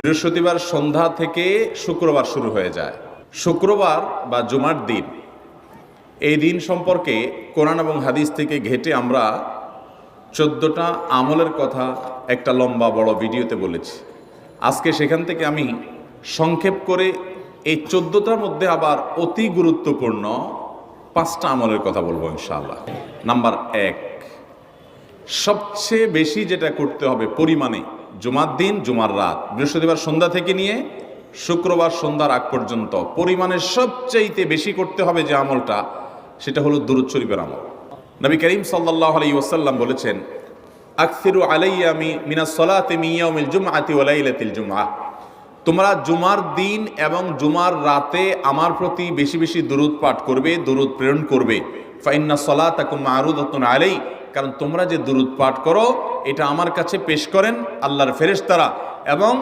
বৃহস্পতিবার সন্ধ্যা থেকে শুক্রবার শুরু হয়ে যায়। শুক্রবার বা জুমার দিন, এই দিন সম্পর্কে কোরআন এবং হাদিস থেকে ঘেঁটে আমরা 14টা আমলের কথা একটা লম্বা বড় ভিডিওতে বলেছি। আজকে সেখান থেকে আমি সংক্ষেপ করে এই 14টার মধ্যে আবার অতি গুরুত্বপূর্ণ 5টা আমলের কথা বলবো ইনশাআল্লাহ। নাম্বার 1, সবচেয়ে বেশি যেটা করতে হবে পরিমাণে, জুমার দিন জুমার রাত, বৃহস্পতিবার সন্ধ্যা থেকে নিয়ে শুক্রবার সন্ধ্যার আগ পর্যন্ত পরিমাণে সবচাইতে বেশি করতে হবে যে আমলটা, সেটা হলো দুরূদ শরীফের আমল। নবী করিম সাল্লাল্লাহু আলাইহি ওয়াসাল্লাম বলেছেন, আকসিরু আলাইয়া মিনাস সালাতি মিন ইয়াউমিল জুমআতি ওয়া লাইলাতিল জুমআহ, তোমরা জুমার দিন এবং জুমার রাতে আমার প্রতি বেশি বেশি দুরূদ পাঠ করবে, দুরূদ প্রেরণ করবে। ফা ইন্না সালাতাকুম মা'রুদাতুন আলাই, কারণ তোমরা যে দুরূদ পাঠ করো এটা আমার কাছে পেশ করেন আল্লাহর ফেরেশতারা এবং